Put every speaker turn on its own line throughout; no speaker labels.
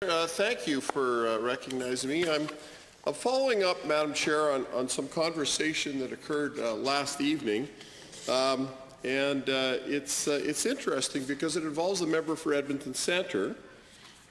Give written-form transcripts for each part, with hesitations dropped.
Thank you for recognizing me. I'm following up, Madam Chair, on some conversation that occurred last evening. It's interesting because it involves a member for Edmonton Centre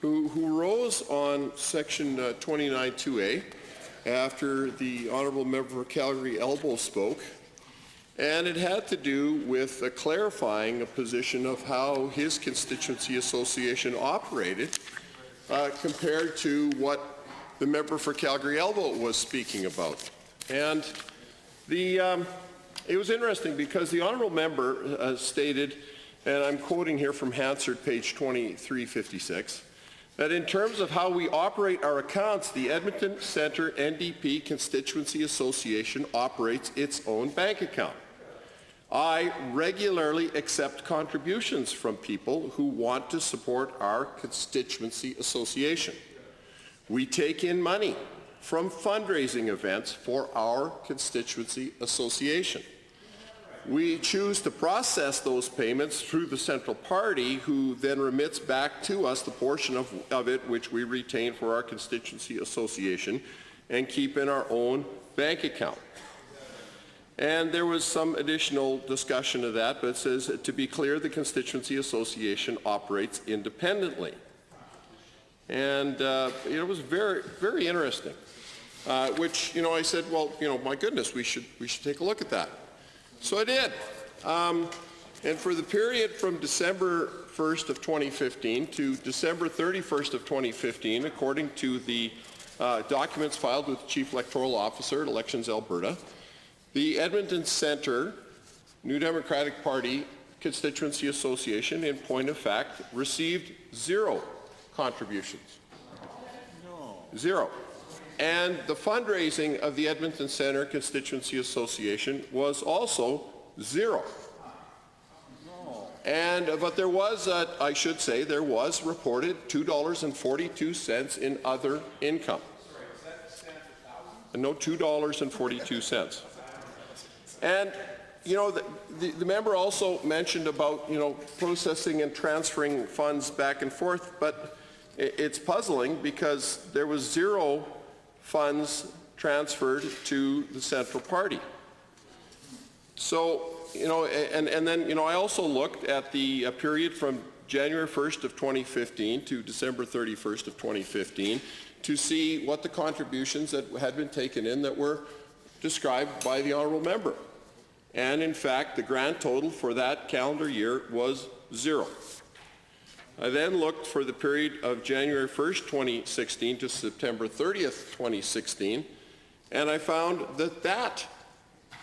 who rose on Section 29(2)A after the Honourable Member for Calgary Elbow spoke. And it had to do with clarifying a position of how his constituency association operated compared to what the member for Calgary Elbow was speaking about. And it was interesting because the honourable member stated, and I'm quoting here from Hansard, page 2356, that in terms of how we operate our accounts, the Edmonton Centre NDP Constituency Association operates its own bank account. I regularly accept contributions from people who want to support our constituency association. We take in money from fundraising events for our constituency association. We choose to process those payments through the central party, who then remits back to us the portion of it which we retain for our constituency association and keep in our own bank account. And there was some additional discussion of that, but it says, to be clear, the constituency association operates independently. And it was very, very interesting, which, I said, well, my goodness, we should take a look at that. So I did. And for the period from December 1st of 2015 to December 31st of 2015, according to the documents filed with the Chief Electoral Officer at Elections Alberta, the Edmonton Centre New Democratic Party Constituency Association, in point of fact, received 0 contributions. No. 0. And the fundraising of the Edmonton Centre Constituency Association was also 0. No. But there was, I should say, there was reported $2.42 in other income. No, $2.42. And, the member also mentioned about, processing and transferring funds back and forth, but it's puzzling because there was 0 funds transferred to the central party. So, and then, I also looked at the period from January 1st of 2015 to December 31st of 2015 to see what the contributions that had been taken in that were described by the honourable member. And in fact, the grand total for that calendar year was 0. I then looked for the period of January 1st, 2016 to September 30th, 2016, and I found that that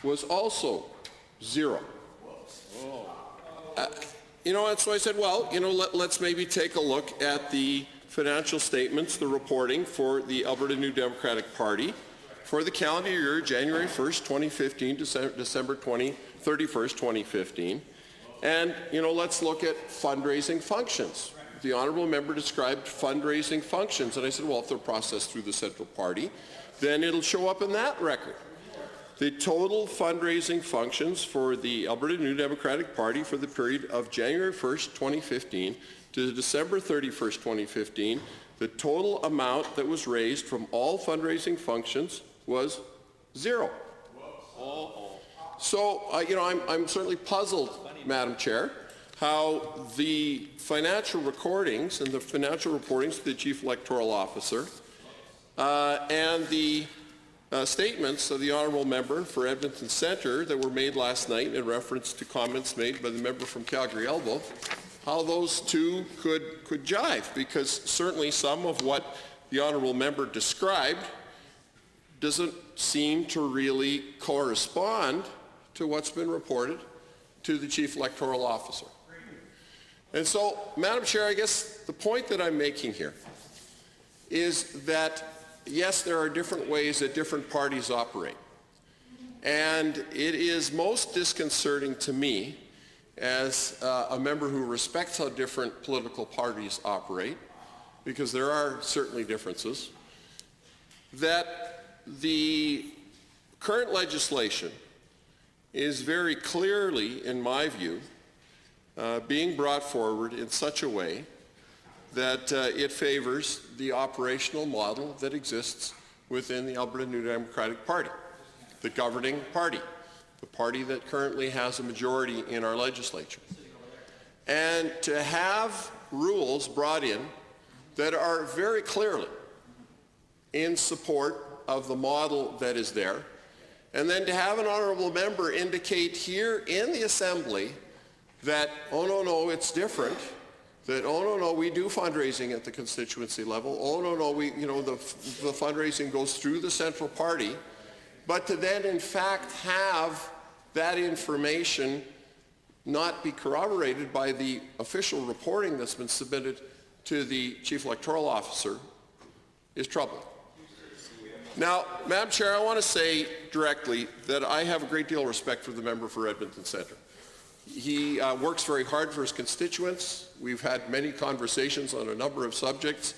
was also 0. And so I said, well, let's maybe take a look at the financial statements, the reporting for the Alberta New Democratic Party for the calendar year, January 1st, 2015 to December 31st, 2015. And, let's look at fundraising functions. The honourable member described fundraising functions, and I said, well, if they're processed through the central party, then it'll show up in that record. The total fundraising functions for the Alberta New Democratic Party for the period of January 1st, 2015 to December 31st, 2015, the total amount that was raised from all fundraising functions was 0. So, I'm certainly puzzled, Madam Chair, how the financial recordings and the financial reportings to the Chief Electoral Officer and the statements of the honourable member for Edmonton Centre that were made last night in reference to comments made by the member from Calgary Elbow, how those two could jive, because certainly some of what the honourable member described doesn't seem to really correspond to what's been reported to the Chief Electoral Officer. And so, Madam Chair, I guess the point that I'm making here is that, yes, there are different ways that different parties operate. And it is most disconcerting to me, as a member who respects how different political parties operate, because there are certainly differences, that the current legislation is very clearly, in my view, being brought forward in such a way that it favors the operational model that exists within the Alberta New Democratic Party, the governing party, the party that currently has a majority in our legislature. And to have rules brought in that are very clearly in support of the model that is there, and then to have an honourable member indicate here in the Assembly that, oh no, it's different, that, oh no, we do fundraising at the constituency level, oh no, the fundraising goes through the central party, but to then in fact have that information not be corroborated by the official reporting that's been submitted to the Chief Electoral Officer is troubling. Now, Madam Chair, I want to say directly that I have a great deal of respect for the member for Edmonton Centre. He works very hard for his constituents. We've had many conversations on a number of subjects.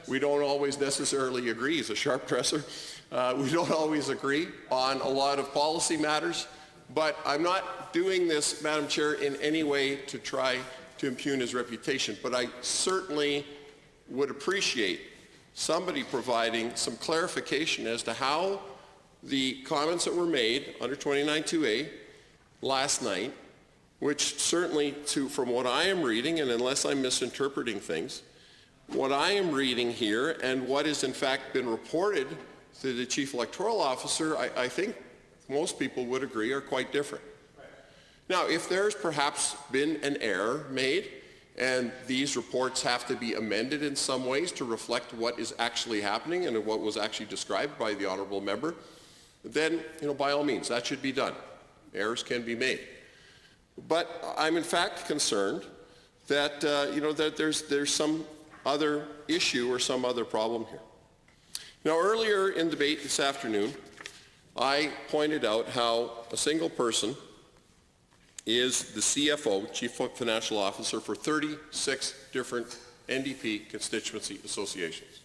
We don't always necessarily agree. He's a sharp dresser. We don't always agree on a lot of policy matters. But I'm not doing this, Madam Chair, in any way to try to impugn his reputation. But I certainly would appreciate somebody providing some clarification as to how the comments that were made under 29.2a last night, which certainly, from what I am reading, and unless I'm misinterpreting things, what I am reading here and what has in fact been reported to the Chief Electoral Officer, I think most people would agree are quite different. Now, if there's perhaps been an error made, and these reports have to be amended in some ways to reflect what is actually happening and what was actually described by the honourable member, then, by all means, that should be done. Errors can be made. But I'm in fact concerned that, that there's some other issue or some other problem here. Now, earlier in debate this afternoon, I pointed out how a single person is the CFO, Chief Financial Officer, for 36 different NDP constituency associations.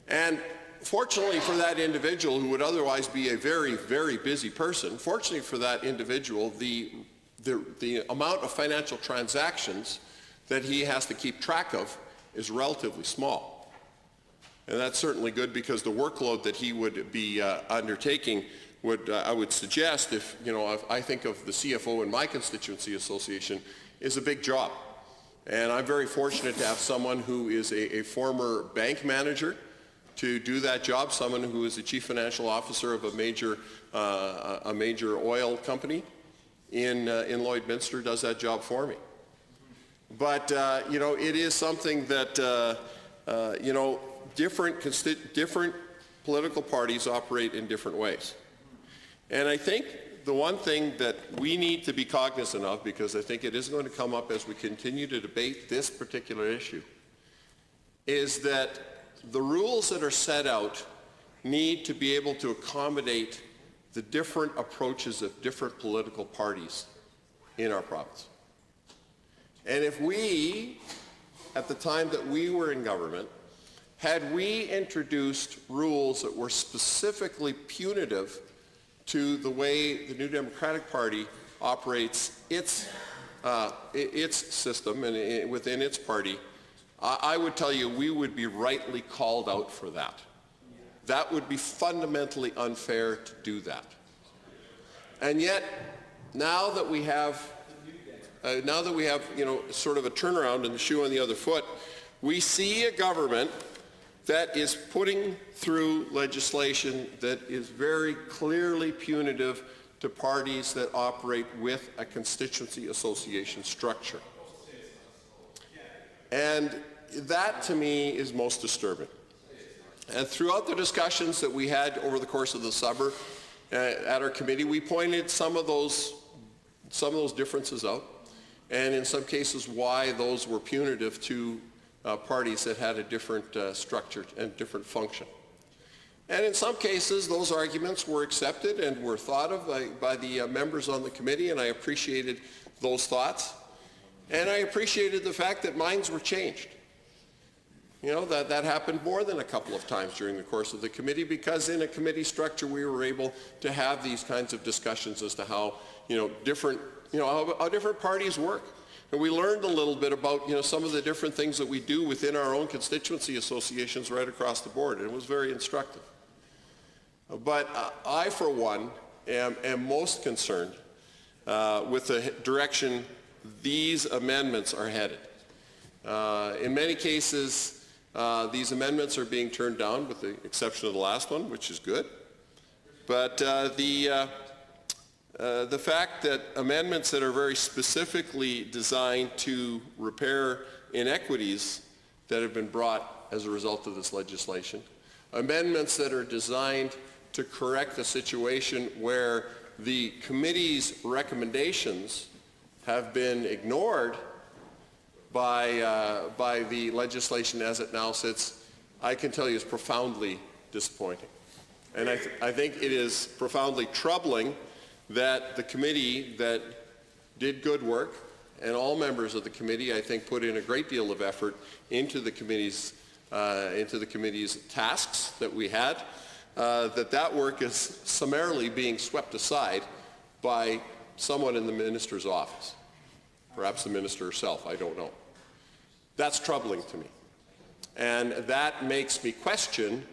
And fortunately for that individual, who would otherwise be a very, very busy person, fortunately for that individual, the amount of financial transactions that he has to keep track of is relatively small. And that's certainly good, because the workload that he would be undertaking would, I would suggest, if I think of the CFO in my constituency association, is a big job. And I'm very fortunate to have someone who is a former bank manager to do that job, someone who is the Chief Financial Officer of a major oil company in Lloydminster does that job for me. But it is something that different political parties operate in different ways. And I think the one thing that we need to be cognizant of, because I think it is going to come up as we continue to debate this particular issue, is that the rules that are set out need to be able to accommodate the different approaches of different political parties in our province. And if we, at the time that we were in government, had we introduced rules that were specifically punitive to the way the New Democratic Party operates its system and within its party, I would tell you we would be rightly called out for that. That would be fundamentally unfair to do that. And yet, now that we have sort of a turnaround and the shoe on the other foot, we see a government that is putting through legislation that is very clearly punitive to parties that operate with a constituency association structure. And that, to me, is most disturbing. And throughout the discussions that we had over the course of the summer at our committee, we pointed some of those differences out, and in some cases why those were punitive to parties that had a different structure and different function. And in some cases, those arguments were accepted and were thought of by the members on the committee, and I appreciated those thoughts. And I appreciated the fact that minds were changed. That happened more than a couple of times during the course of the committee, because in a committee structure we were able to have these kinds of discussions as to how different parties work. And we learned a little bit about, some of the different things that we do within our own constituency associations right across the board, and it was very instructive. But I, for one, am most concerned with the direction these amendments are headed. In many cases, these amendments are being turned down, with the exception of the last one, which is good. But the fact that amendments that are very specifically designed to repair inequities that have been brought as a result of this legislation, amendments that are designed to correct a situation where the committee's recommendations have been ignored by the legislation as it now sits, I can tell you is profoundly disappointing. And I think it is profoundly troubling that the committee that did good work, and all members of the committee, I think, put in a great deal of effort into the committee's tasks that we had, that work is summarily being swept aside by someone in the minister's office. Perhaps the minister herself, I don't know. That's troubling to me. And that makes me question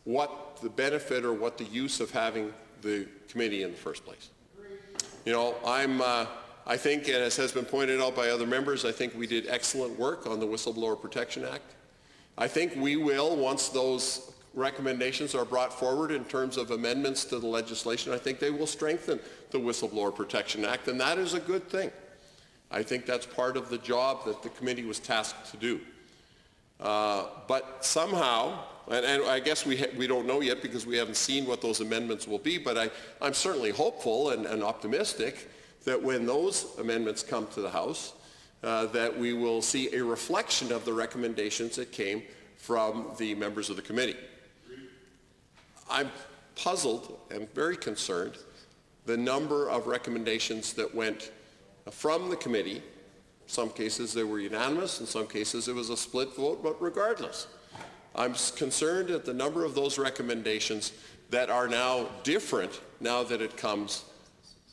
what the benefit or what the use of having the committee in the first place. I think, and as has been pointed out by other members, I think we did excellent work on the Whistleblower Protection Act. I think we will, once those recommendations are brought forward in terms of amendments to the legislation, I think they will strengthen the Whistleblower Protection Act, and that is a good thing. I think that's part of the job that the committee was tasked to do. But somehow, and I guess we don't know yet because we haven't seen what those amendments will be, but I'm certainly hopeful and optimistic that when those amendments come to the House, that we will see a reflection of the recommendations that came from the members of the committee. I'm puzzled and very concerned the number of recommendations that went from the committee. In some cases they were unanimous, in some cases it was a split vote, but regardless, I'm concerned at the number of those recommendations that are now different now that it comes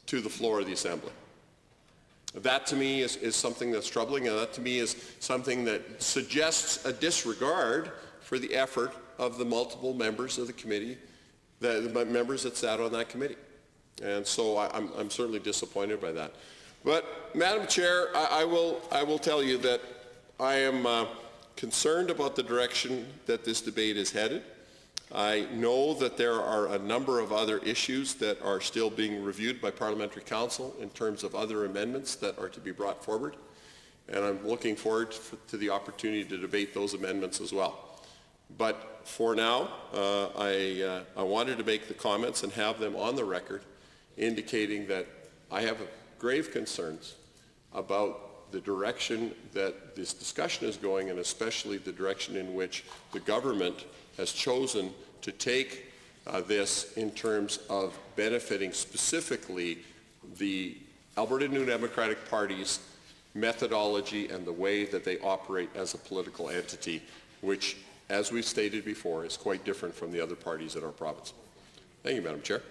to the floor of the Assembly. That to me is something that's troubling, and that to me is something that suggests a disregard for the effort of the multiple members of the committee, the members that sat on that committee. And so I'm certainly disappointed by that. But, Madam Chair, I will tell you that I am concerned about the direction that this debate is headed. I know that there are a number of other issues that are still being reviewed by Parliamentary Council in terms of other amendments that are to be brought forward, and I'm looking forward to the opportunity to debate those amendments as well. But for now, I wanted to make the comments and have them on the record indicating that I have grave concerns about the direction that this discussion is going, and especially the direction in which the government has chosen to take this in terms of benefiting specifically the Alberta New Democratic Party's methodology and the way that they operate as a political entity, which, as we've stated before, is quite different from the other parties in our province. Thank you, Madam Chair.